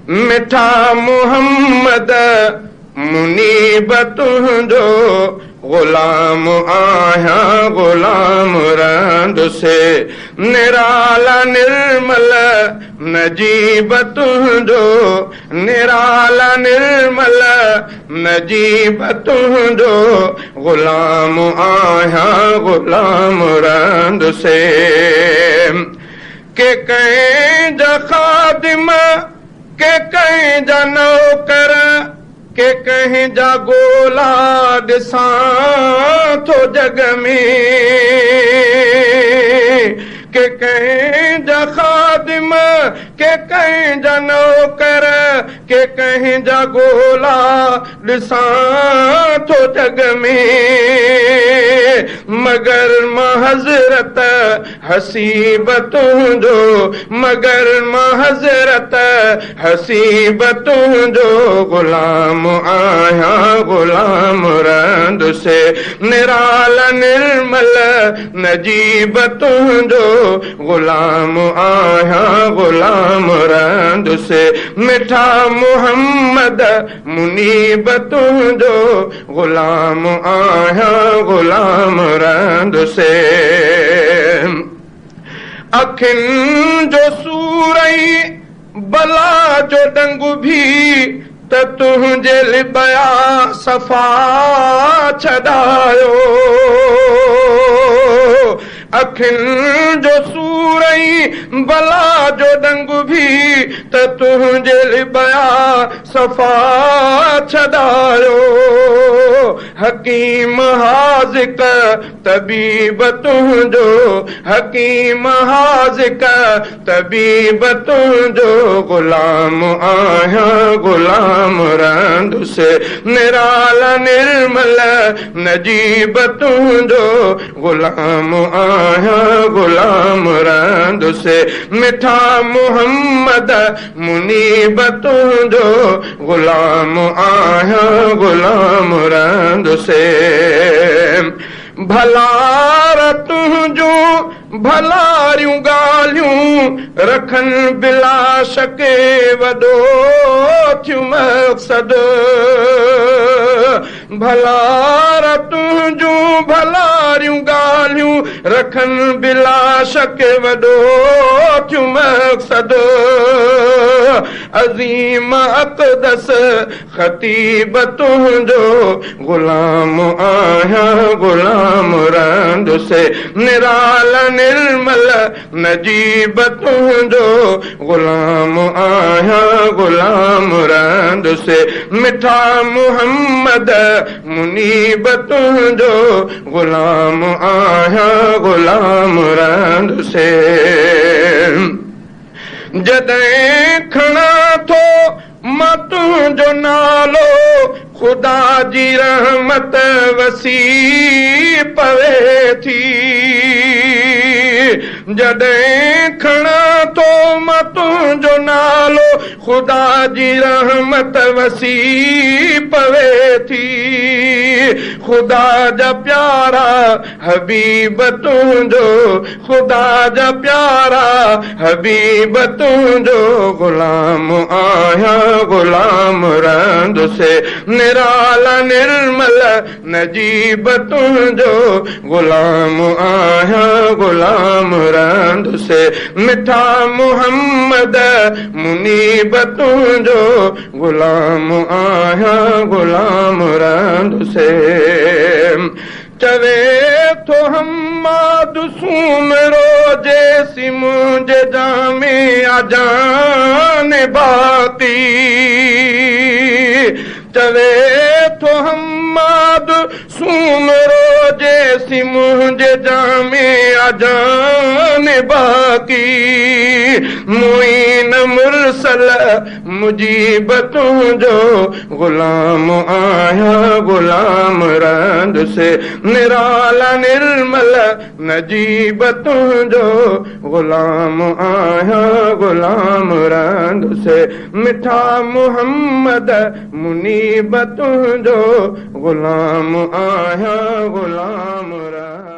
मिठा मुहम्मद मुनीब तुंहिंजो गुलाम आहियां गुलाम रहंद से निराला निर्मल नजीब तुंहिंजो निराला निर्मल नजीब तुंहिंजो गुलाम आहियां गुलाम रहंद से के कंहिंजा ख़ादिम के कंहिंजा नौकर के कंहिंजा गोला ॾिसां थो जग में के कंहिंजा ख़ादिम के कंहिंजा नौकर के कंहिंजा गोला ॾिसां थो जग में मगर मां हज़रत हसीब तुंहिंजो मगर मां हज़रत हसीब तुंहिंजो गुलाम आहियां गुलाम रहंद से निराला निर्मल नजीब तुंहिंजो गुलाम आहियां गुलाम रहंद से मिठा मुहम्मद मुनीब तुंहिंजो गुलाम आहियां गुलाम रहंद से अखियुनि जो सूरई बला जो डंगु भी त तुंहिंजे लिबया सफ़ा छॾायो अखियुनि जो सूरई बला जो डंगु भी त तुंहिंजे लिबया सफ़ा छॾायो हकीम हाज़िक तबीब तुंहिंजो हकीम हाज़िक तबीब तुंहिंजो गुलाम आहियां गुलाम रहंद से निराला निर्मल नजीब तुंहिंजो गुलाम आहियां गुलाम रहंद से मिठा मुहम्मद मुनीब तुंहिंजो गुलाम आहियां गुलाम रहंद से भला तुंहिंजो भलारियूं ॻाल्हियूं रखनि बिलाश के वॾो थियूं मक़सद भला तुंहिंजूं भलारियूं ॻाल्हियूं रखनि बिलाश के वॾो थियूं मक़सद अज़ीम अक़दस ख़तीब तुंहिंजो गुलाम आहियां गुलाम रहंद से निराला निर्मल नजीब तुंहिंजो गुलाम आहियां गुलाम रहंद से मिठा मुहम्मद मुनीब तुंहिंजो गुलाम आहियां गुलाम रहंद से जॾहिं खणा थो मां तुंहिंजो नालो ख़ुदा जी रहमत वसी पवे थी जॾहिं खणा थो मां तुंहिंजो नालो ख़ुदा जी रहमत वसी पवे थी ख़ुदा जा प्यारा हबीब तुंहिंजो ख़ुदा जा प्यारा हबीब तुंहिंजो गुलाम आहियां गुलाम रहंद से निराला निर्मल नजीब तुंहिंजो गुलाम आहियां गुलाम रहंद से मिठा मुहम्मद मुनीब तुंहिंजो गुलाम आहियां गुलाम रहंद से चवे थो हम्माद सूम रोजे सी मुंहिंजे जामे जान बाती चवे थो हम्माद सूम रोजे सी मुंहिंजे जामे जान बाकी मुईन मुरसल मुजीब तुंहिंजो गुलाम आहियां गुलाम रहंद से निराला निर्मल नजीब तुंहिंजो गुलाम आहियां गुलाम रहंद से मिठा मुहम्मद मुनीब तुंहिंजो गुलाम आहियां गुलाम रहंद